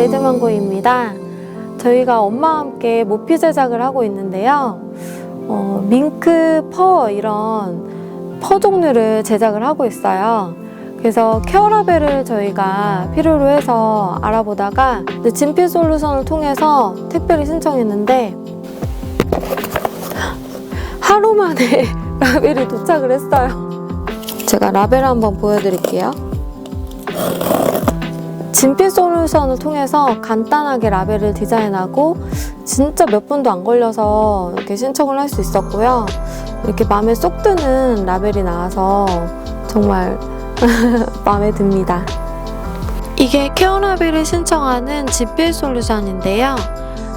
레드망고입니다. 저희가 엄마와 함께 모피 제작을 하고 있는데요. 밍크, 퍼 이런 퍼 종류를 제작을 하고 있어요. 그래서 케어라벨을 저희가 필요로 해서 알아보다가 진필 솔루션을 통해서 택배를 신청했는데 하루 만에 라벨이 도착을 했어요. 제가 라벨을 한번 보여드릴게요. 진필 솔루션을 통해서 간단하게 라벨을 디자인하고 진짜 몇 분도 안 걸려서 이렇게 신청을 할 수 있었고요. 이렇게 마음에 쏙 드는 라벨이 나와서 정말 마음에 듭니다. 이게 케어라벨을 신청하는 진필 솔루션인데요.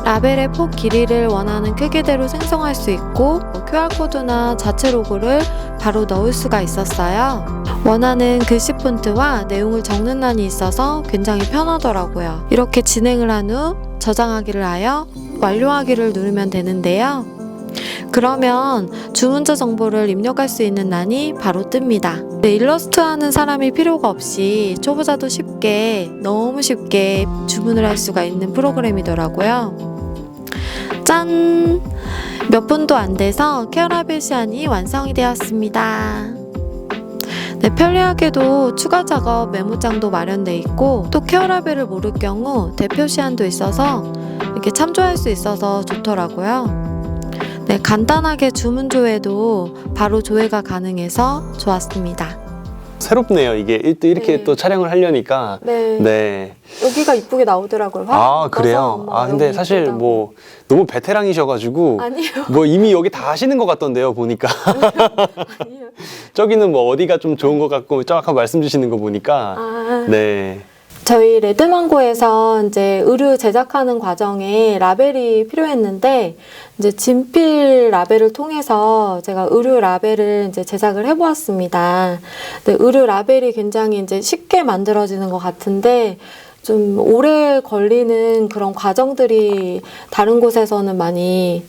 라벨의 폭 길이를 원하는 크기대로 생성할 수 있고 QR코드나 자체 로고를 바로 넣을 수가 있었어요. 원하는 글씨 폰트와 내용을 적는 란이 있어서 굉장히 편하더라고요. 이렇게 진행을 한 후 저장하기를 하여 완료하기를 누르면 되는데요. 그러면 주문자 정보를 입력할 수 있는 란이 바로 뜹니다. 일러스트 하는 사람이 필요가 없이 초보자도 쉽게, 너무 쉽게 주문을 할 수가 있는 프로그램이더라고요. 짠! 몇 분도 안 돼서 케어라벨 시안이 완성이 되었습니다. 네, 편리하게도 추가 작업 메모장도 마련되어 있고 또 케어라벨을 모를 경우 대표 시안도 있어서 이렇게 참조할 수 있어서 좋더라고요. 네, 간단하게 주문 조회도 바로 조회가 가능해서 좋았습니다. 새롭네요. 이게 이렇게 네. 또 촬영을 하려니까. 네. 네. 여기가 이쁘게 나오더라고요. 아, 그래요? 근데 사실 이쁘다고. 뭐 너무 베테랑이셔가지고 아니요. 뭐 이미 여기 다 하시는 것 같던데요, 보니까. 아니요. 저기는 뭐 어디가 좀 좋은 것 같고 정확한 말씀 주시는 거 보니까. 네. 저희 레드망고에서 이제 의류 제작하는 과정에 라벨이 필요했는데 이제 진필 라벨을 통해서 제가 의류 라벨을 이제 제작을 해보았습니다. 근데 의류 라벨이 굉장히 이제 쉽게 만들어지는 것 같은데 좀 오래 걸리는 그런 과정들이 다른 곳에서는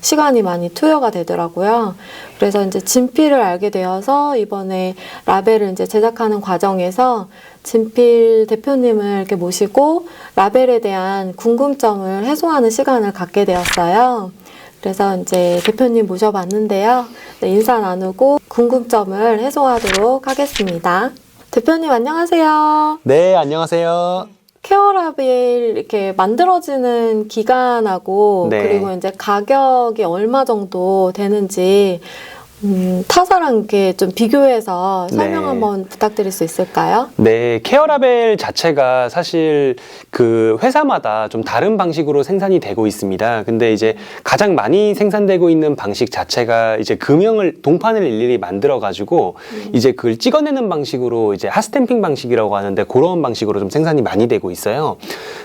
시간이 많이 투여가 되더라고요. 그래서 이제 진필을 알게 되어서 이번에 라벨을 이제 제작하는 과정에서 진필 대표님을 이렇게 모시고 라벨에 대한 궁금점을 해소하는 시간을 갖게 되었어요. 그래서 이제 대표님 모셔봤는데요. 네, 인사 나누고 궁금점을 해소하도록 하겠습니다. 대표님 안녕하세요. 네, 안녕하세요. 케어라벨 이렇게 만들어지는 기간하고 네. 그리고 이제 가격이 얼마 정도 되는지 타사랑 이렇게 좀 비교해서 설명 네. 한번 부탁드릴 수 있을까요? 네, 케어라벨 자체가 사실 그 회사마다 좀 다른 방식으로 생산이 되고 있습니다. 근데 이제 가장 많이 생산되고 있는 방식 자체가 이제 동판을 일일이 만들어가지고 이제 그걸 찍어내는 방식으로 이제 핫스탬핑 방식이라고 하는데 그런 방식으로 좀 생산이 많이 되고 있어요.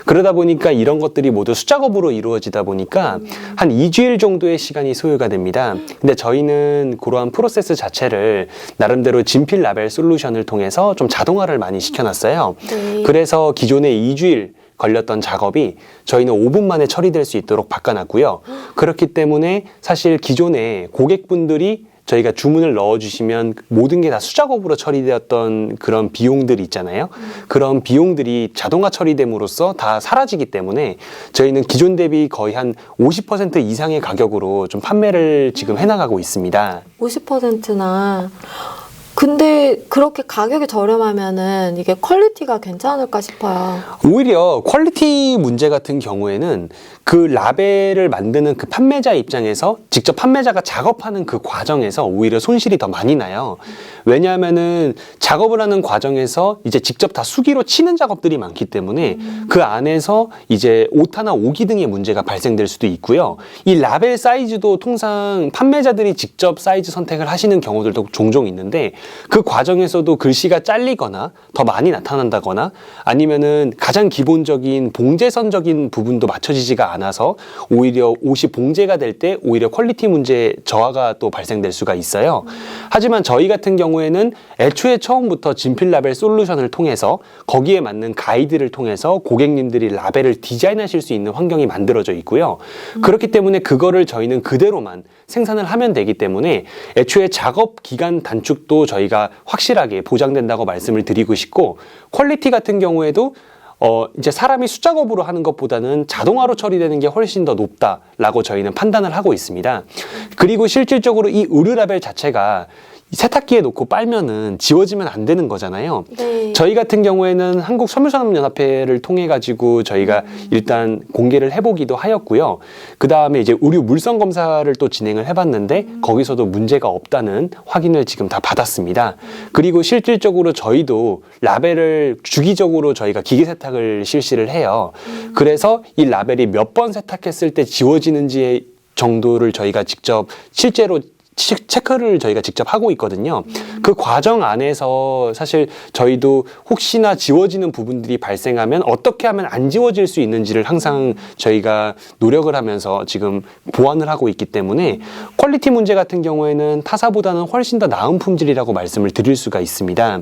그러다 보니까 이런 것들이 모두 수작업으로 이루어지다 보니까 한 2주일 정도의 시간이 소요가 됩니다. 근데 저희는 그러한 프로세스 자체를 나름대로 진필 라벨 솔루션을 통해서 좀 자동화를 많이 시켜놨어요. 네. 그래서 기존에 2주일 걸렸던 작업이 저희는 5분 만에 처리될 수 있도록 바꿔놨고요. 그렇기 때문에 사실 기존에 고객분들이 저희가 주문을 넣어주시면 모든 게 다 수작업으로 처리되었던 그런 비용들이 있잖아요. 그런 비용들이 자동화 처리됨으로써 다 사라지기 때문에 저희는 기존 대비 거의 한 50% 이상의 가격으로 좀 판매를 지금 해나가고 있습니다. 50%나. 근데 그렇게 가격이 저렴하면은 이게 퀄리티가 괜찮을까 싶어요. 오히려 퀄리티 문제 같은 경우에는 그 라벨을 만드는 그 판매자 입장에서 직접 판매자가 작업하는 그 과정에서 오히려 손실이 더 많이 나요. 왜냐하면은 작업을 하는 과정에서 이제 직접 다 수기로 치는 작업들이 많기 때문에 그 안에서 이제 오타나 오기 등의 문제가 발생될 수도 있고요. 이 라벨 사이즈도 통상 판매자들이 직접 사이즈 선택을 하시는 경우들도 종종 있는데 그 과정에서도 글씨가 잘리거나 더 많이 나타난다거나 아니면은 가장 기본적인 봉제선적인 부분도 맞춰지지가 않아서 오히려 옷이 봉제가 될 때 오히려 퀄리티 문제 저하가 또 발생될 수가 있어요. 하지만 저희 같은 경우에는 애초에 처음부터 진필 라벨 솔루션을 통해서 거기에 맞는 가이드를 통해서 고객님들이 라벨을 디자인하실 수 있는 환경이 만들어져 있고요. 그렇기 때문에 그거를 저희는 그대로만 생산을 하면 되기 때문에 애초에 작업 기간 단축도 저희가 확실하게 보장된다고 말씀을 드리고 싶고 퀄리티 같은 경우에도 이제 사람이 숫작업으로 하는 것보다는 자동화로 처리되는 게 훨씬 더 높다라고 저희는 판단을 하고 있습니다. 그리고 실질적으로 이 의류 라벨 자체가 세탁기에 놓고 빨면은 지워지면 안 되는 거잖아요. 네. 저희 같은 경우에는 한국섬유산업연합회를 통해 가지고 저희가 일단 공개를 해보기도 하였고요. 그 다음에 이제 의류 물성 검사를 또 진행을 해봤는데 거기서도 문제가 없다는 확인을 지금 다 받았습니다. 그리고 실질적으로 저희도 라벨을 주기적으로 저희가 기계 세탁을 실시를 해요. 그래서 이 라벨이 몇 번 세탁했을 때 지워지는지 정도를 저희가 직접 실제로 체크를 저희가 직접 하고 있거든요. 그 과정 안에서 사실 저희도 혹시나 지워지는 부분들이 발생하면 어떻게 하면 안 지워질 수 있는지를 항상 저희가 노력을 하면서 지금 보완을 하고 있기 때문에 퀄리티 문제 같은 경우에는 타사보다는 훨씬 더 나은 품질이라고 말씀을 드릴 수가 있습니다.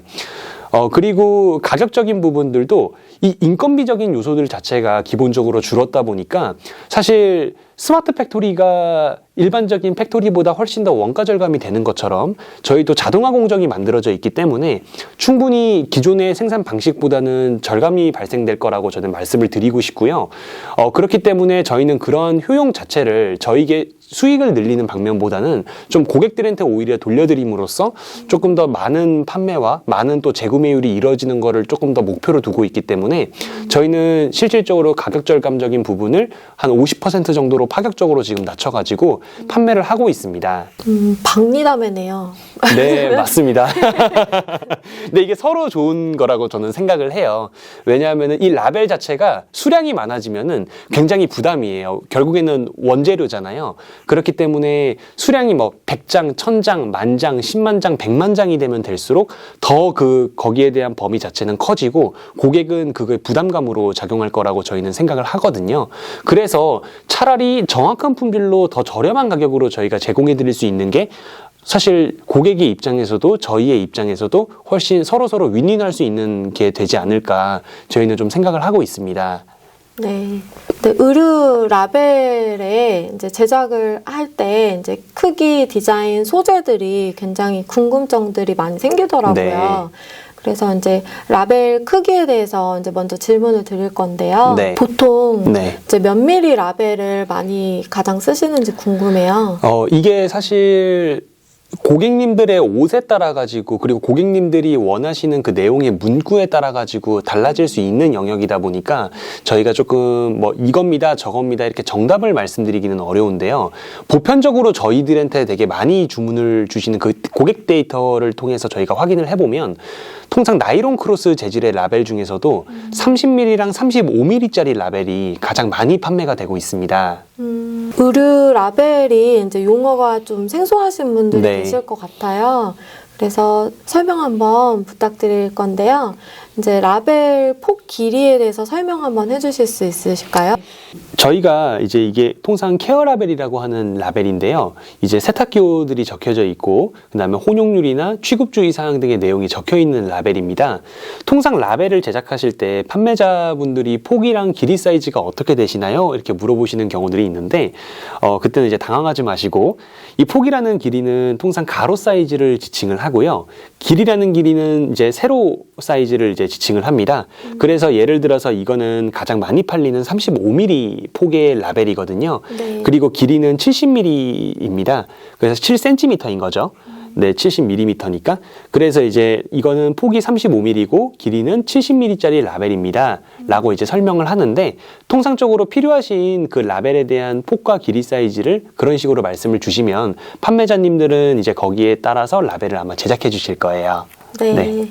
그리고 가격적인 부분들도 이 인건비적인 요소들 자체가 기본적으로 줄었다 보니까 사실 스마트 팩토리가 일반적인 팩토리보다 훨씬 더 원가 절감이 되는 것처럼 저희도 자동화 공정이 만들어져 있기 때문에 충분히 기존의 생산 방식보다는 절감이 발생될 거라고 저는 말씀을 드리고 싶고요. 그렇기 때문에 저희는 그런 효용 자체를 저희에게 수익을 늘리는 방면보다는 좀 고객들한테 오히려 돌려드림으로써 조금 더 많은 판매와 많은 또 재구매율이 이루어지는 거를 조금 더 목표로 두고 있기 때문에 저희는 실질적으로 가격 절감적인 부분을 한 50% 정도로 파격적으로 지금 낮춰가지고 판매를 하고 있습니다. 박리담회네요. 네, 맞습니다. 근데 이게 서로 좋은 거라고 저는 생각을 해요. 왜냐하면 이 라벨 자체가 수량이 많아지면은 굉장히 부담이에요. 결국에는 원재료잖아요. 그렇기 때문에 수량이 뭐 100장, 1000장, 10,000장, 100,000장, 100,000장이 되면 될수록 더 거기에 대한 범위 자체는 커지고 고객은 그걸 부담감으로 작용할 거라고 저희는 생각을 하거든요. 그래서 차라리 정확한 품질로 더 저렴한 가격으로 저희가 제공해 드릴 수 있는 게 사실 고객의 입장에서도 저희의 입장에서도 훨씬 서로서로 윈윈할 수 있는 게 되지 않을까 저희는 좀 생각을 하고 있습니다. 네. 근데 의류 라벨에 이제 제작을 할 때 이제 크기, 디자인, 소재들이 굉장히 궁금증들이 많이 생기더라고요. 네. 그래서 이제 라벨 크기에 대해서 이제 먼저 질문을 드릴 건데요. 네. 보통 네. 이제 몇 미리 라벨을 많이 가장 쓰시는지 궁금해요. 이게 사실 고객님들의 옷에 따라 가지고 그리고 고객님들이 원하시는 그 내용의 문구에 따라 가지고 달라질 수 있는 영역이다 보니까 저희가 조금 뭐 이겁니다 저겁니다 이렇게 정답을 말씀드리기는 어려운데요. 보편적으로 저희들한테 되게 많이 주문을 주시는 그 고객 데이터를 통해서 저희가 확인을 해보면 통상 나이론 크로스 재질의 라벨 중에서도 30mm랑 35mm짜리 라벨이 가장 많이 판매가 되고 있습니다. 의류 라벨이 이제 용어가 좀 생소하신 분들이 네. 계실 것 같아요. 그래서 설명 한번 부탁드릴 건데요. 이제 라벨 폭 길이에 대해서 설명 한번 해주실 수 있으실까요? 저희가 이제 이게 통상 케어 라벨이라고 하는 라벨인데요. 이제 세탁기호들이 적혀져 있고 그다음에 혼용률이나 취급주의 사항 등의 내용이 적혀 있는 라벨입니다. 통상 라벨을 제작하실 때 판매자분들이 폭이랑 길이 사이즈가 어떻게 되시나요? 이렇게 물어보시는 경우들이 있는데 그때는 이제 당황하지 마시고 이 폭이라는 길이는 통상 가로 사이즈를 지칭을 하고요. 길이라는 길이는 이제 세로 사이즈를 이제 지칭을 합니다. 그래서 예를 들어서 이거는 가장 많이 팔리는 35mm 폭의 라벨이거든요. 네. 그리고 길이는 70mm입니다. 그래서 7cm인 거죠. 네, 70mm니까. 그래서 이제 이거는 폭이 35mm고 길이는 70mm짜리 라벨입니다. 라고 이제 설명을 하는데 통상적으로 필요하신 그 라벨에 대한 폭과 길이 사이즈를 그런 식으로 말씀을 주시면 판매자님들은 이제 거기에 따라서 라벨을 아마 제작해 주실 거예요. 네. 네.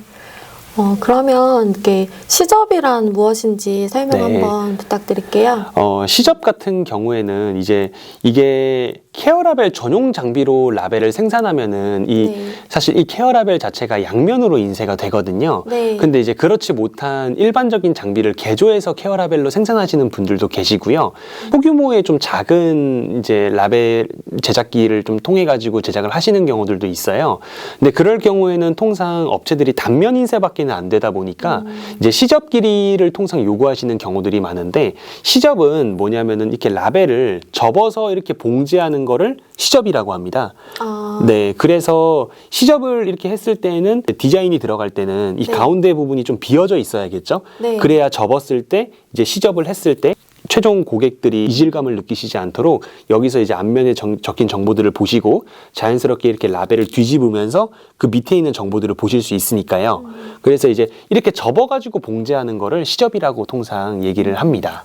그러면 이렇게 시접이란 무엇인지 설명 네. 한번 부탁드릴게요. 시접 같은 경우에는 이제 이게 케어 라벨 전용 장비로 라벨을 생산하면은 네. 사실 이 케어 라벨 자체가 양면으로 인쇄가 되거든요. 네. 근데 이제 그렇지 못한 일반적인 장비를 개조해서 케어 라벨로 생산하시는 분들도 계시고요. 소규모의 좀 작은 이제 라벨 제작기를 좀 통해 가지고 제작을 하시는 경우들도 있어요. 근데 그럴 경우에는 통상 업체들이 단면 인쇄밖에는 안 되다 보니까 이제 시접 길이를 통상 요구하시는 경우들이 많은데 시접은 뭐냐면은 이렇게 라벨을 접어서 이렇게 봉제하는 하는 거를 시접이라고 합니다. 아, 네, 그래서 시접을 이렇게 했을 때는 디자인이 들어갈 때는 이 네. 가운데 부분이 좀 비어져 있어야겠죠. 네. 그래야 접었을 때 이제 시접을 했을 때 최종 고객들이 이질감을 느끼시지 않도록 여기서 이제 앞면에 적힌 정보들을 보시고 자연스럽게 이렇게 라벨을 뒤집으면서 그 밑에 있는 정보들을 보실 수 있으니까요. 그래서 이제 이렇게 접어가지고 봉제하는 거를 시접이라고 통상 얘기를 합니다.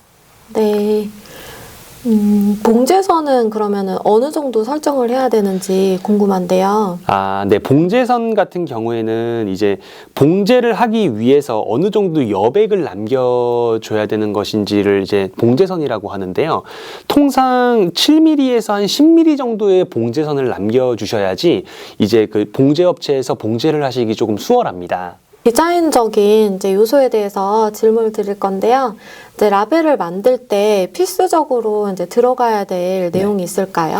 네. 봉제선은 그러면은 어느 정도 설정을 해야 되는지 궁금한데요. 아, 네. 봉제선 같은 경우에는 이제 봉제를 하기 위해서 어느 정도 여백을 남겨줘야 되는 것인지를 이제 봉제선이라고 하는데요. 통상 7mm에서 한 10mm 정도의 봉제선을 남겨주셔야지 이제 그 봉제업체에서 봉제를 하시기 조금 수월합니다. 디자인적인 이제 요소에 대해서 질문을 드릴 건데요. 이제 라벨을 만들 때 필수적으로 이제 들어가야 될 내용이 있을까요?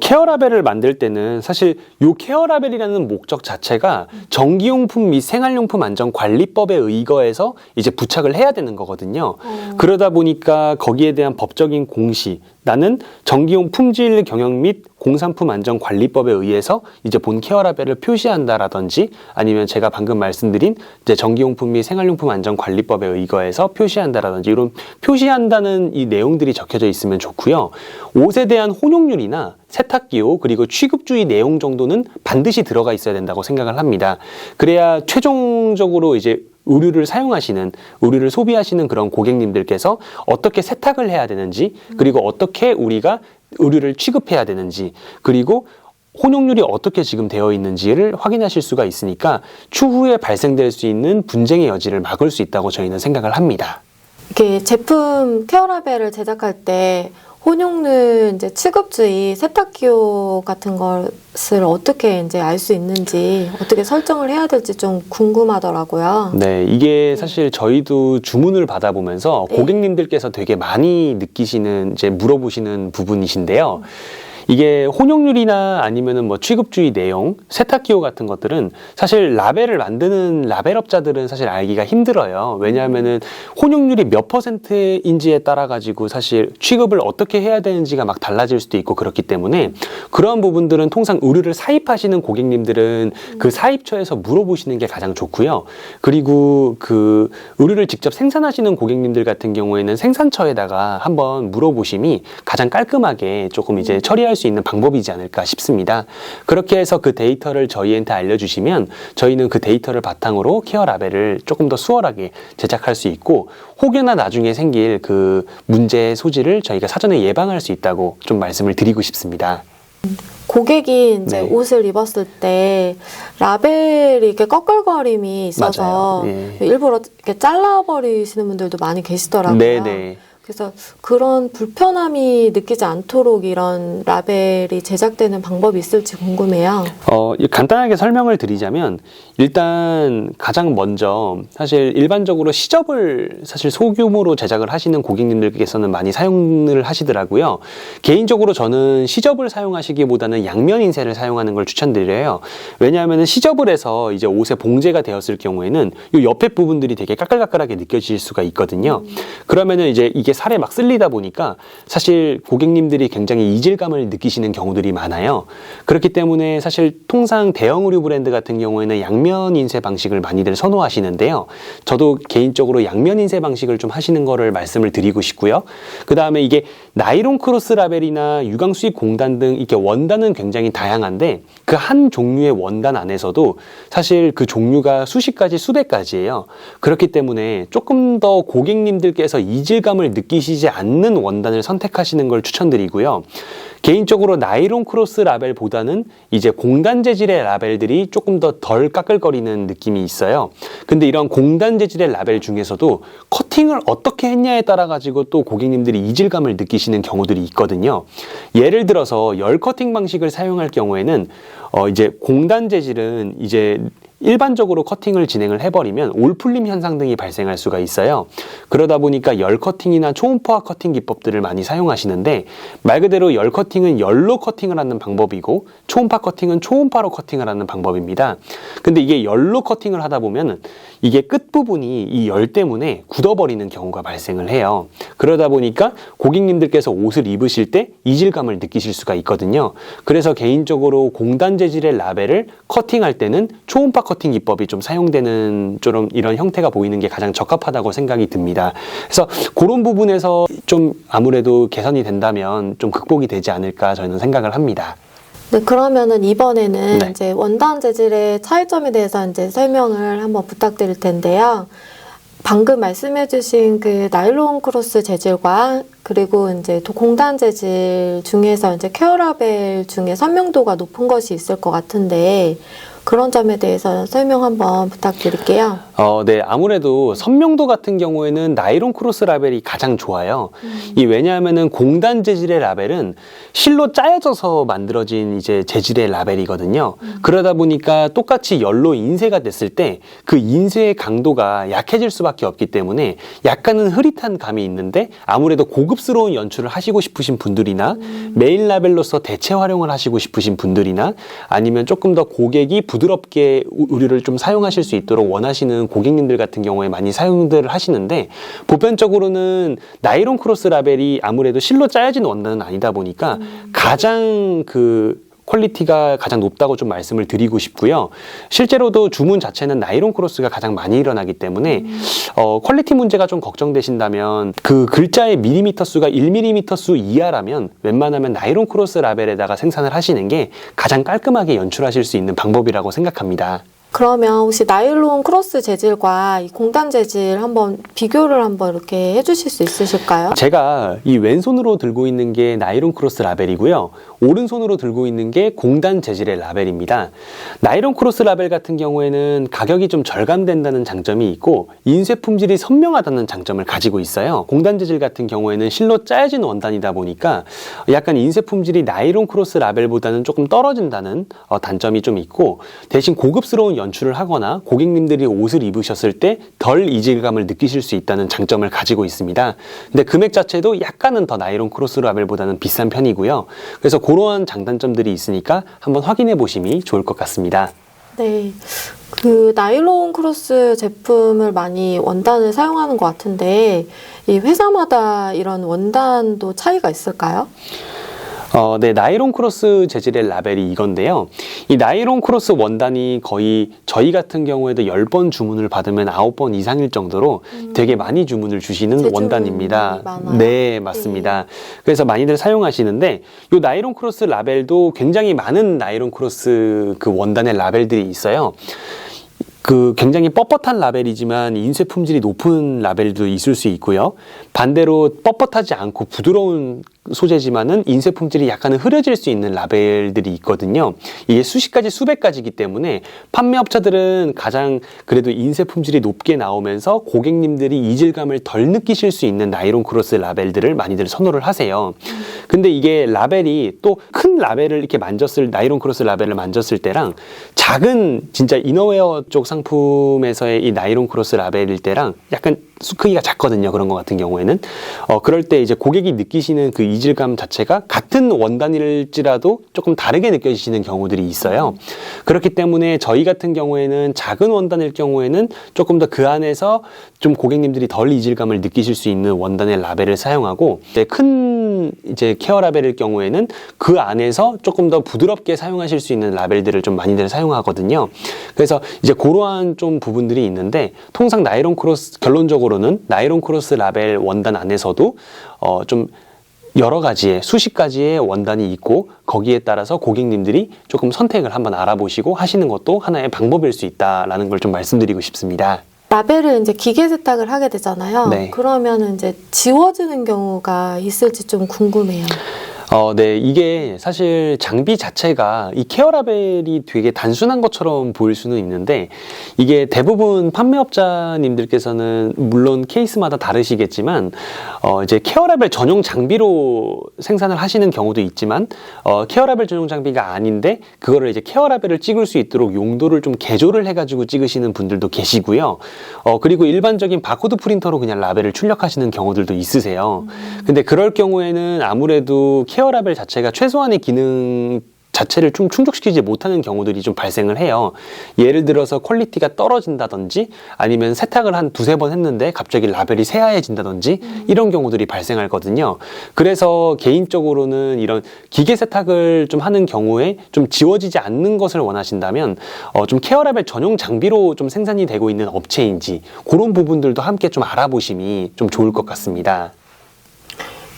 케어 라벨을 만들 때는 사실 요 케어 라벨이라는 목적 자체가 전기용품 및 생활용품 안전관리법에 의거해서 이제 부착을 해야 되는 거거든요. 그러다 보니까 거기에 대한 법적인 공시, 나는 전기용 품질 경영 및 공산품 안전관리법에 의해서 이제 본 케어 라벨을 표시한다라든지 아니면 제가 방금 말씀드린 이제 전기용품 및 생활용품 안전관리법에 의거해서 표시한다라든지 이런 표시한다는 이 내용들이 적혀져 있으면 좋고요. 옷에 대한 혼용률이나 세탁기호 그리고 취급주의 내용 정도는 반드시 들어가 있어야 된다고 생각을 합니다. 그래야 최종적으로 이제 의류를 사용하시는, 의류를 소비하시는 그런 고객님들께서 어떻게 세탁을 해야 되는지, 그리고 어떻게 우리가 의류를 취급해야 되는지, 그리고 혼용률이 어떻게 지금 되어 있는지를 확인하실 수가 있으니까 추후에 발생될 수 있는 분쟁의 여지를 막을 수 있다고 저희는 생각을 합니다. 이렇게 제품 케어 라벨을 제작할 때 혼용률, 이제 취급주의, 세탁기호 같은 것을 어떻게 이제 알 수 있는지, 어떻게 설정을 해야 될지 좀 궁금하더라고요. 네, 이게 사실 저희도 주문을 받아보면서 네. 고객님들께서 되게 많이 느끼시는, 이제 물어보시는 부분이신데요. 이게 혼용률이나 아니면은 뭐 취급주의 내용, 세탁기호 같은 것들은 사실 라벨을 만드는 라벨업자들은 사실 알기가 힘들어요. 왜냐하면은 혼용률이 몇 %인지에 따라 가지고 사실 취급을 어떻게 해야 되는지가 막 달라질 수도 있고 그렇기 때문에 그러한 부분들은 통상 의류를 사입하시는 고객님들은 그 사입처에서 물어보시는 게 가장 좋고요. 그리고 그 의류를 직접 생산하시는 고객님들 같은 경우에는 생산처에다가 한번 물어보심이 가장 깔끔하게 조금 이제 처리할 수 있는 방법이지 않을까 싶습니다. 그렇게 해서 그 데이터를 저희한테 알려주시면 저희는 그 데이터를 바탕으로 케어 라벨을 조금 더 수월하게 제작할 수 있고 혹여나 나중에 생길 그 문제의 소지를 저희가 사전에 예방할 수 있다고 좀 말씀을 드리고 싶습니다. 고객이 이제 네. 옷을 입었을 때 라벨이 이렇게 꺼끌거림이 있어서 맞아요. 예. 일부러 이렇게 잘라버리시는 분들도 많이 계시더라고요. 네네. 그래서 그런 불편함이 느끼지 않도록 이런 라벨이 제작되는 방법이 있을지 궁금해요. 간단하게 설명을 드리자면 일단 가장 먼저 사실 일반적으로 시접을 사실 소규모로 제작을 하시는 고객님들께서는 많이 사용을 하시더라고요. 개인적으로 저는 시접을 사용하시기보다는 양면 인쇄를 사용하는 걸 추천드려요. 왜냐하면 시접을 해서 이제 옷에 봉제가 되었을 경우에는 이 옆에 부분들이 되게 까끌까끌하게 느껴질 수가 있거든요. 그러면은 이제 이게 살에 막 쓸리다 보니까 사실 고객님들이 굉장히 이질감을 느끼시는 경우들이 많아요. 그렇기 때문에 사실 통상 대형 의류 브랜드 같은 경우에는 양면 인쇄 방식을 많이들 선호하시는데요. 저도 개인적으로 양면 인쇄 방식을 좀 하시는 거를 말씀을 드리고 싶고요. 그 다음에 이게 나이론 크로스 라벨이나 유광 수입 공단 등 이렇게 원단은 굉장히 다양한데 그 한 종류의 원단 안에서도 사실 그 종류가 수십 가지, 수백 가지예요. 그렇기 때문에 조금 더 고객님들께서 이질감을 느끼시지 않는 원단을 선택하시는 걸 추천드리고요. 개인적으로 나이론 크로스 라벨보다는 이제 공단 재질의 라벨들이 조금 더 덜 까끌거리는 느낌이 있어요. 근데 이런 공단 재질의 라벨 중에서도 커팅을 어떻게 했냐에 따라 가지고 또 고객님들이 이질감을 느끼시는 경우들이 있거든요. 예를 들어서 열 커팅 방식을 사용할 경우에는 이제 공단 재질은 이제 일반적으로 커팅을 진행을 해버리면 올풀림 현상 등이 발생할 수가 있어요. 그러다 보니까 열 커팅이나 초음파 커팅 기법들을 많이 사용하시는데, 말 그대로 열 커팅은 열로 커팅을 하는 방법이고 초음파 커팅은 초음파로 커팅을 하는 방법입니다. 근데 이게 열로 커팅을 하다 보면 이게 끝부분이 이 열 때문에 굳어버리는 경우가 발생을 해요. 그러다 보니까 고객님들께서 옷을 입으실 때 이질감을 느끼실 수가 있거든요. 그래서 개인적으로 공단 재질의 라벨을 커팅할 때는 초음파 커팅 기법이 좀 사용되는 좀 이런 형태가 보이는 게 가장 적합하다고 생각이 듭니다. 그래서 그런 부분에서 좀 아무래도 개선이 된다면 좀 극복이 되지 않을까 저는 생각을 합니다. 네, 그러면은 이번에는 네. 이제 원단 재질의 차이점에 대해서 이제 설명을 한번 부탁드릴 텐데요. 방금 말씀해주신 그 나일론 크로스 재질과 그리고 이제 공단 재질 중에서 이제 케어라벨 중에 선명도가 높은 것이 있을 것 같은데, 그런 점에 대해서 설명 한번 부탁드릴게요. 네, 아무래도 선명도 같은 경우에는 나일론 크로스 라벨이 가장 좋아요. 왜냐하면은 공단 재질의 라벨은 실로 짜여져서 만들어진 이제 재질의 라벨이거든요. 그러다 보니까 똑같이 열로 인쇄가 됐을 때 그 인쇄의 강도가 약해질 수밖에 없기 때문에 약간은 흐릿한 감이 있는데, 아무래도 고급스러운 연출을 하시고 싶으신 분들이나 메인 라벨로서 대체 활용을 하시고 싶으신 분들이나 아니면 조금 더 고객이 부드럽게 의류를 좀 사용하실 수 있도록 원하시는 고객님들 같은 경우에 많이 사용들을 하시는데, 보편적으로는 나일론 크로스 라벨이 아무래도 실로 짜여진 원단은 아니다 보니까 가장 그 퀄리티가 가장 높다고 좀 말씀을 드리고 싶고요. 실제로도 주문 자체는 나일론 크로스가 가장 많이 일어나기 때문에 퀄리티 문제가 좀 걱정되신다면, 그 글자의 밀리미터 수가 1mm 수 이하라면 웬만하면 나일론 크로스 라벨에다가 생산을 하시는 게 가장 깔끔하게 연출하실 수 있는 방법이라고 생각합니다. 그러면 혹시 나일론 크로스 재질과 이 공단 재질 한번 비교를 한번 이렇게 해주실 수 있으실까요? 제가 이 왼손으로 들고 있는 게 나일론 크로스 라벨이고요. 오른손으로 들고 있는 게 공단 재질의 라벨입니다. 나일론 크로스 라벨 같은 경우에는 가격이 좀 절감된다는 장점이 있고 인쇄 품질이 선명하다는 장점을 가지고 있어요. 공단 재질 같은 경우에는 실로 짜여진 원단이다 보니까 약간 인쇄 품질이 나일론 크로스 라벨보다는 조금 떨어진다는 단점이 좀 있고, 대신 고급스러운 연출을 하거나 고객님들이 옷을 입으셨을 때 덜 이질감을 느끼실 수 있다는 장점을 가지고 있습니다. 근데 금액 자체도 약간은 더 나일론 크로스 라벨보다는 비싼 편이고요. 그래서 그러한 장단점들이 있으니까 한번 확인해 보심이 좋을 것 같습니다. 네, 그 나일론 크로스 제품을 많이 원단을 사용하는 것 같은데, 이 회사마다 이런 원단도 차이가 있을까요? 네, 나일론 크로스 재질의 라벨이 이건데요. 이 나일론 크로스 원단이 거의 저희 같은 경우에도 10번 주문을 받으면 9번 이상일 정도로 되게 많이 주문을 주시는 원단입니다. 많아요? 네, 맞습니다. 그래서 많이들 사용하시는데, 이 나일론 크로스 라벨도 굉장히 많은 나일론 크로스 그 원단의 라벨들이 있어요. 그 굉장히 뻣뻣한 라벨이지만 인쇄 품질이 높은 라벨도 있을 수 있고요. 반대로 뻣뻣하지 않고 부드러운 소재지만은 인쇄 품질이 약간은 흐려질 수 있는 라벨들이 있거든요. 이게 수십 가지, 수백 가지이기 때문에 판매업체들은 가장 그래도 인쇄 품질이 높게 나오면서 고객님들이 이질감을 덜 느끼실 수 있는 나일론 크로스 라벨들을 많이들 선호를 하세요. 근데 이게 라벨이 또 큰 라벨을 이렇게 나일론 크로스 라벨을 만졌을 때랑 작은 진짜 이너웨어 쪽 상품에서의 이 나일론 크로스 라벨일 때랑 약간 크기가 작거든요. 그런 것 같은 경우에는. 그럴 때 이제 고객이 느끼시는 그 이질감 자체가 같은 원단일지라도 조금 다르게 느껴지시는 경우들이 있어요. 그렇기 때문에 저희 같은 경우에는 작은 원단일 경우에는 조금 더 그 안에서 좀 고객님들이 덜 이질감을 느끼실 수 있는 원단의 라벨을 사용하고, 큰 이제 케어 라벨일 경우에는 그 안에서 조금 더 부드럽게 사용하실 수 있는 라벨들을 좀 많이들 사용하거든요. 그래서 이제 그러한 좀 부분들이 있는데, 통상 나일론 크로스, 결론적으로는 나일론 크로스 라벨 원단 안에서도 좀 여러 가지의 수십 가지의 원단이 있고, 거기에 따라서 고객님들이 조금 선택을 한번 알아보시고 하시는 것도 하나의 방법일 수 있다라는 걸 좀 말씀드리고 싶습니다. 라벨을 이제 기계 세탁을 하게 되잖아요. 네. 그러면 이제 지워지는 경우가 있을지 좀 궁금해요. 네, 이게 사실 장비 자체가 이 케어 라벨이 되게 단순한 것처럼 보일 수는 있는데 이게 대부분 판매업자님들께서는 물론 케이스마다 다르시겠지만 이제 케어 라벨 전용 장비로 생산을 하시는 경우도 있지만 케어 라벨 전용 장비가 아닌데 그거를 이제 케어 라벨을 찍을 수 있도록 용도를 좀 개조를 해가지고 찍으시는 분들도 계시고요. 그리고 일반적인 바코드 프린터로 그냥 라벨을 출력하시는 경우들도 있으세요. 근데 그럴 경우에는 아무래도 케어 라벨 자체가 최소한의 기능 자체를 좀 충족시키지 못하는 경우들이 좀 발생을 해요. 예를 들어서 퀄리티가 떨어진다든지 아니면 세탁을 한 두세 번 했는데 갑자기 라벨이 새하얘진다든지 이런 경우들이 발생하거든요. 그래서 개인적으로는 이런 기계 세탁을 좀 하는 경우에 좀 지워지지 않는 것을 원하신다면 좀 케어 라벨 전용 장비로 좀 생산이 되고 있는 업체인지 그런 부분들도 함께 좀 알아보심이 좀 좋을 것 같습니다.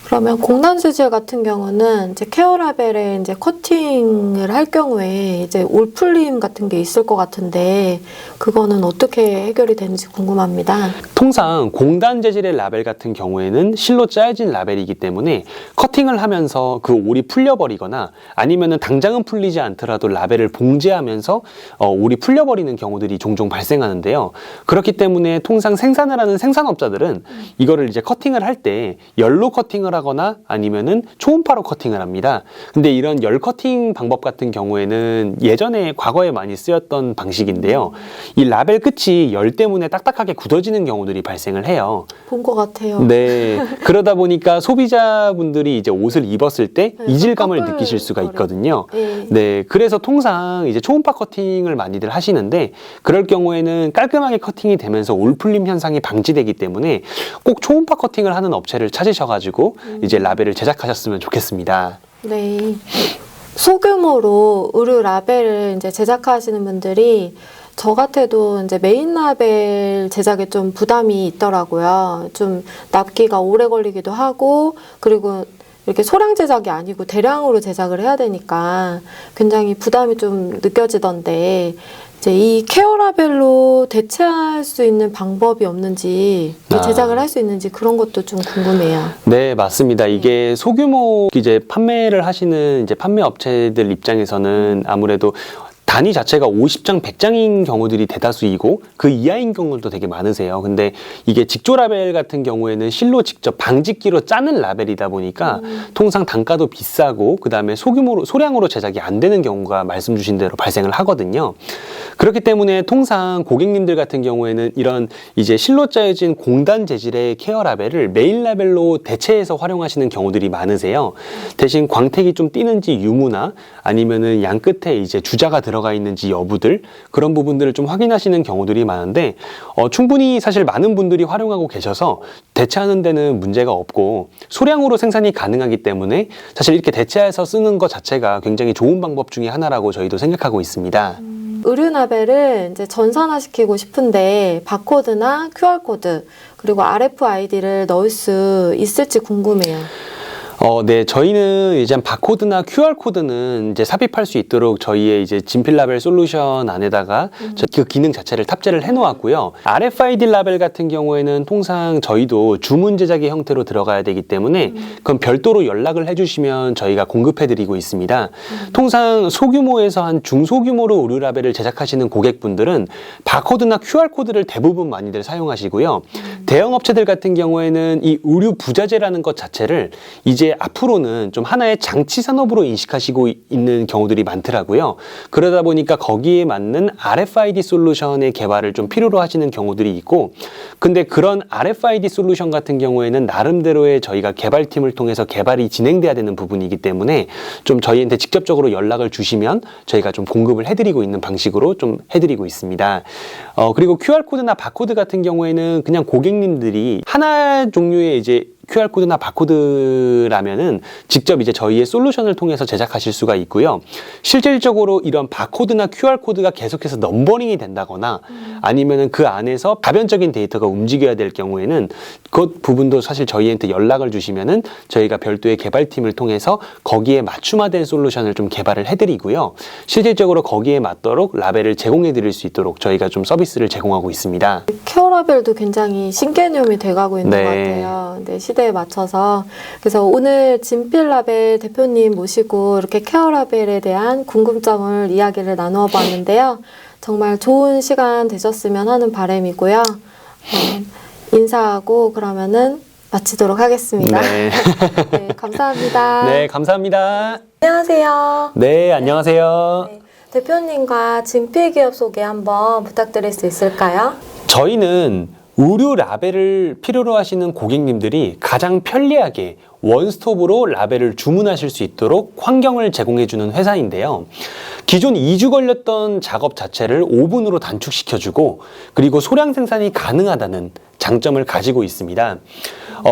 그러면 공단 재질 같은 경우는 이제 케어 라벨에 이제 커팅을 할 경우에 이제 올풀림 같은 게 있을 것 같은데 그거는 어떻게 해결이 되는지 궁금합니다. 통상 공단 재질의 라벨 같은 경우에는 실로 짜여진 라벨이기 때문에 커팅을 하면서 그 올이 풀려버리거나 아니면은 당장은 풀리지 않더라도 라벨을 봉제하면서 올이 풀려버리는 경우들이 종종 발생하는데요. 그렇기 때문에 통상 생산을 하는 생산업자들은 이거를 이제 커팅을 할 때 열로 커팅을 하거나 아니면은 초음파로 커팅을 합니다. 근데 이런 열 커팅 방법 같은 경우에는 예전에 과거에 많이 쓰였던 방식인데요. 이 라벨 끝이 열 때문에 딱딱하게 굳어지는 경우들이 발생을 해요. 본 것 같아요. 네. 그러다 보니까 소비자분들이 이제 옷을 입었을 때 네, 이질감을 깜빡 느끼실 수가 있거든요. 네. 네. 그래서 통상 이제 초음파 커팅을 많이들 하시는데 그럴 경우에는 깔끔하게 커팅이 되면서 올풀림 현상이 방지되기 때문에 꼭 초음파 커팅을 하는 업체를 찾으셔가지고 이제 라벨을 제작하셨으면 좋겠습니다. 네. 소규모로 의류 라벨을 이제 제작하시는 분들이 저 같아도 이제 메인 라벨 제작에 좀 부담이 있더라고요. 좀 납기가 오래 걸리기도 하고, 그리고 이렇게 소량 제작이 아니고 대량으로 제작을 해야 되니까 굉장히 부담이 좀 느껴지던데, 이제 이 케어 라벨로 대체할 수 있는 방법이 없는지, 제작을 할 수 있는지 그런 것도 좀 궁금해요. 네, 맞습니다. 이게 소규모 이제 판매를 하시는 이제 판매 업체들 입장에서는 아무래도 단위 자체가 50장, 100장인 경우들이 대다수이고 그 이하인 경우도 되게 많으세요. 근데 이게 직조 라벨 같은 경우에는 실로 직접 방직기로 짜는 라벨이다 보니까 통상 단가도 비싸고 그 다음에 소량으로 제작이 안 되는 경우가 말씀 주신 대로 발생을 하거든요. 그렇기 때문에 통상 고객님들 같은 경우에는 이런 이제 실로 짜여진 공단 재질의 케어 라벨을 메인 라벨로 대체해서 활용하시는 경우들이 많으세요. 대신 광택이 좀 띄는지 유무나 아니면은 양 끝에 이제 주자가 들어가 있는지 여부들 그런 부분들을 좀 확인하시는 경우들이 많은데 충분히 사실 많은 분들이 활용하고 계셔서 대체하는 데는 문제가 없고 소량으로 생산이 가능하기 때문에 사실 이렇게 대체해서 쓰는 것 자체가 굉장히 좋은 방법 중에 하나라고 저희도 생각하고 있습니다. 의류 라벨을 이제 전산화시키고 싶은데 바코드나 QR코드 그리고 RFID를 넣을 수 있을지 궁금해요. 네, 저희는 이제 바코드나 QR코드는 이제 삽입할 수 있도록 저희의 이제 진필 라벨 솔루션 안에다가 그 기능 자체를 탑재를 해 놓았고요. RFID 라벨 같은 경우에는 통상 저희도 주문 제작의 형태로 들어가야 되기 때문에 그건 별도로 연락을 해주시면 저희가 공급해 드리고 있습니다. 통상 소규모에서 한 중소규모로 의류 라벨을 제작하시는 고객분들은 바코드나 QR코드를 대부분 많이들 사용하시고요. 대형 업체들 같은 경우에는 이 의류 부자재라는 것 자체를 이제 앞으로는 좀 하나의 장치 산업으로 인식하시고 있는 경우들이 많더라고요. 그러다 보니까 거기에 맞는 RFID 솔루션의 개발을 좀 필요로 하시는 경우들이 있고, 근데 그런 RFID 솔루션 같은 경우에는 나름대로의 저희가 개발팀을 통해서 개발이 진행돼야 되는 부분이기 때문에 좀 저희한테 직접적으로 연락을 주시면 저희가 좀 공급을 해드리고 있는 방식으로 좀 해드리고 있습니다. 그리고 QR코드나 바코드 같은 경우에는 그냥 고객님들이 하나 종류의 이제 QR코드나 바코드라면은 직접 이제 저희의 솔루션을 통해서 제작하실 수가 있고요. 실질적으로 이런 바코드나 QR코드가 계속해서 넘버링이 된다거나 아니면은 그 안에서 가변적인 데이터가 움직여야 될 경우에는 그 부분도 사실 저희한테 연락을 주시면은 저희가 별도의 개발팀을 통해서 거기에 맞춤화된 솔루션을 좀 개발을 해드리고요. 실질적으로 거기에 맞도록 라벨을 제공해 드릴 수 있도록 저희가 좀 서비스를 제공하고 있습니다. 케어 라벨도 굉장히 신개념이 돼가고 있는 것 같아요. 근데 시대에 속도에 맞춰서 그래서 오늘 진필라벨 대표님 모시고 이렇게 케어라벨에 대한 궁금점을 이야기를 나누어 봤는데요. 정말 좋은 시간 되셨으면 하는 바람이고요. 인사하고 그러면은 마치도록 하겠습니다. 네. 네, 감사합니다. 네, 감사합니다. 안녕하세요. 네, 안녕하세요. 네, 대표님과 진필기업 소개 한번 부탁드릴 수 있을까요? 저희는 의류 라벨을 필요로 하시는 고객님들이 가장 편리하게 원스톱으로 라벨을 주문하실 수 있도록 환경을 제공해주는 회사인데요. 기존 2주 걸렸던 작업 자체를 5분으로 단축시켜주고 그리고 소량 생산이 가능하다는 장점을 가지고 있습니다.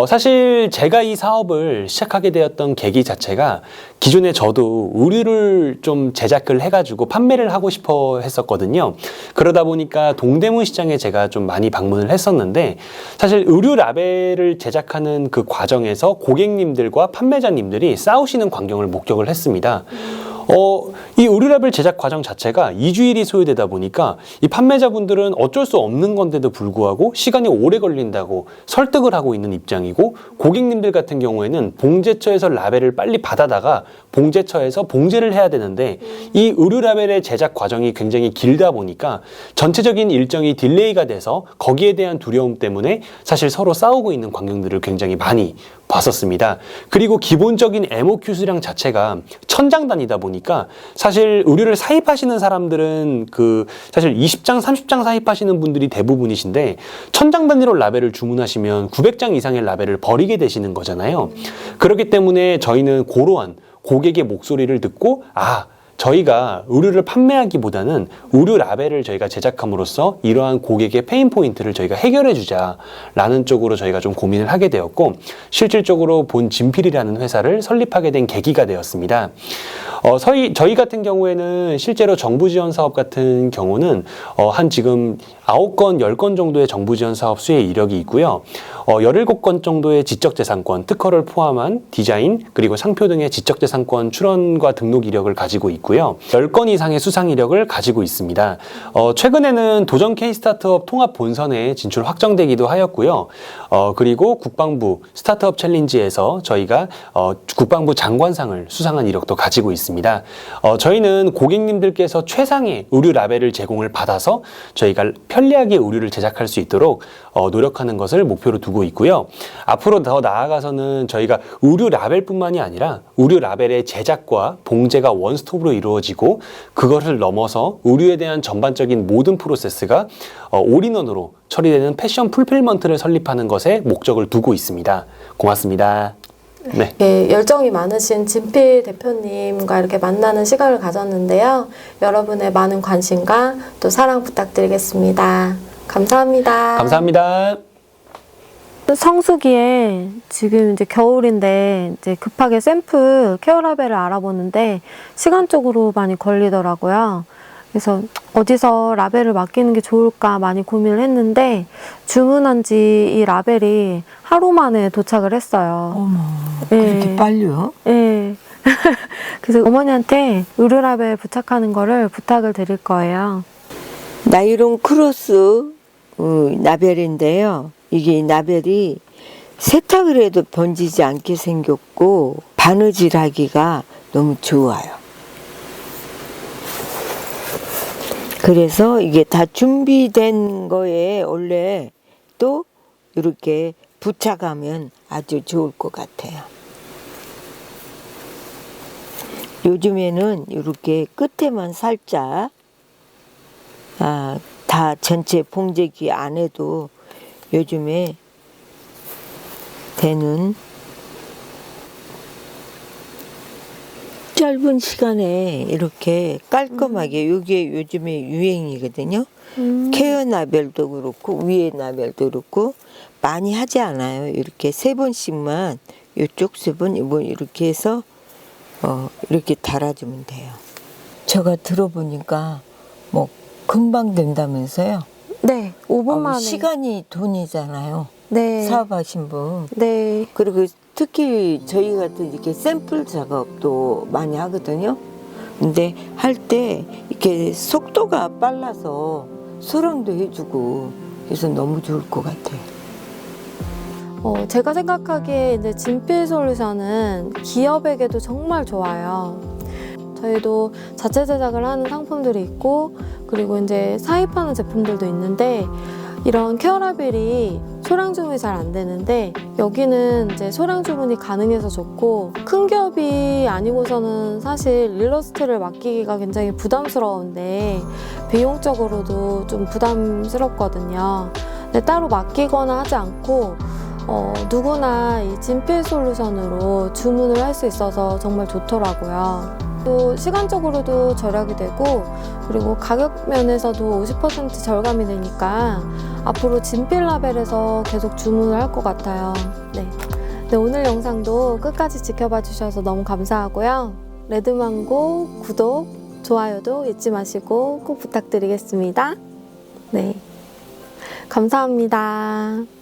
사실 제가 이 사업을 시작하게 되었던 계기 자체가 기존에 저도 의류를 좀 제작을 해가지고 판매를 하고 싶어 했었거든요. 그러다 보니까 동대문 시장에 제가 좀 많이 방문을 했었는데 사실 의류 라벨을 제작하는 그 과정에서 고객님들과 판매자님들이 싸우시는 광경을 목격을 했습니다. 이 의류 라벨 제작 과정 자체가 2주일이 소요되다 보니까 이 판매자분들은 어쩔 수 없는 건데도 불구하고 시간이 오래 걸린다고 설득을 하고 있는 입장이고 고객님들 같은 경우에는 봉제처에서 라벨을 빨리 받아다가 봉제처에서 봉제를 해야 되는데 이 의류 라벨의 제작 과정이 굉장히 길다 보니까 전체적인 일정이 딜레이가 돼서 거기에 대한 두려움 때문에 사실 서로 싸우고 있는 광경들을 굉장히 많이 봤었습니다. 그리고 기본적인 MOQ 수량 자체가 1000장 단위다 보니까 사실 의류를 사입하시는 사람들은 사실 20장, 30장 사입하시는 분들이 대부분이신데 1000장 단위로 라벨을 주문하시면 900장 이상의 라벨을 버리게 되시는 거잖아요. 그렇기 때문에 저희는 고러한 고객의 목소리를 듣고 저희가 의류를 판매하기보다는 의류 라벨을 저희가 제작함으로써 이러한 고객의 페인 포인트를 저희가 해결해 주자라는 쪽으로 저희가 좀 고민을 하게 되었고 실질적으로 본 진필이라는 회사를 설립하게 된 계기가 되었습니다. 저희 같은 경우에는 실제로 정부 지원 사업 같은 경우는 한 지금 9건, 10건 정도의 정부 지원 사업 수혜 이력이 있고요. 17건 정도의 지적재산권, 특허를 포함한 디자인 그리고 상표 등의 지적재산권 출원과 등록 이력을 가지고 있고요. 10건 이상의 수상 이력을 가지고 있습니다. 최근에는 도전 K-스타트업 통합 본선에 진출 확정되기도 하였고요. 그리고 국방부 스타트업 챌린지에서 저희가 국방부 장관상을 수상한 이력도 가지고 있습니다. 저희는 고객님들께서 최상의 의류 라벨을 제공을 받아서 저희가 편리하게 의류를 제작할 수 있도록 노력하는 것을 목표로 두고 있고요. 앞으로 더 나아가서는 저희가 의류 라벨뿐만이 아니라 의류 라벨의 제작과 봉제가 원스톱으로 이루어지고 그것을 넘어서 의류에 대한 전반적인 모든 프로세스가 올인원으로 처리되는 패션 풀필먼트를 설립하는 것에 목적을 두고 있습니다. 고맙습니다. 네. 네, 열정이 많으신 진필 대표님과 이렇게 만나는 시간을 가졌는데요. 여러분의 많은 관심과 또 사랑 부탁드리겠습니다. 감사합니다. 감사합니다. 성수기에 지금 이제 겨울인데 이제 급하게 샘플 케어라벨을 알아보는데 시간적으로 많이 걸리더라고요. 그래서 어디서 라벨을 맡기는 게 좋을까 많이 고민을 했는데 주문한 지 이 라벨이 하루 만에 도착을 했어요. 어머, 그렇게 빨리요? 네. 그래서 어머니한테 의류 라벨 부착하는 거를 부탁을 드릴 거예요. 나이론 크로스 나벨인데요. 이게 나벨이 세탁을 해도 번지지 않게 생겼고 바느질하기가 너무 좋아요. 그래서 이게 다 준비된 거에 원래 또 이렇게 부착하면 아주 좋을 것 같아요. 요즘에는 이렇게 끝에만 살짝 다 전체 봉제기 안 해도 요즘에 되는 짧은 시간에 이렇게 깔끔하게 이게 요즘에 유행이거든요. 케어 나벨도 그렇고 위에 나벨도 그렇고 많이 하지 않아요. 이렇게 3번씩만 이쪽 3번 이번 이렇게 해서 이렇게 달아주면 돼요. 제가 들어보니까 뭐 금방 된다면서요? 네, 5분 만에. 시간이 돈이잖아요. 네. 사업하신 분. 네. 그리고 특히 저희 같은 이렇게 샘플 작업도 많이 하거든요. 근데 할 때 이렇게 속도가 빨라서 수령도 해주고 그래서 너무 좋을 것 같아요. 제가 생각하기에 이제 진필 솔루션은 기업에게도 정말 좋아요. 저희도 자체 제작을 하는 상품들이 있고, 그리고 이제 사입하는 제품들도 있는데, 이런 케어라벨이 소량 주문이 잘 안 되는데, 여기는 이제 소량 주문이 가능해서 좋고, 큰 기업이 아니고서는 사실 일러스트를 맡기기가 굉장히 부담스러운데, 비용적으로도 좀 부담스럽거든요. 근데 따로 맡기거나 하지 않고, 누구나 이 진필 솔루션으로 주문을 할 수 있어서 정말 좋더라고요. 또 시간적으로도 절약이 되고, 그리고 가격 면에서도 50% 절감이 되니까 앞으로 진필 라벨에서 계속 주문을 할 것 같아요. 네. 오늘 영상도 끝까지 지켜봐 주셔서 너무 감사하고요. 레드망고 구독, 좋아요도 잊지 마시고 꼭 부탁드리겠습니다. 네. 감사합니다.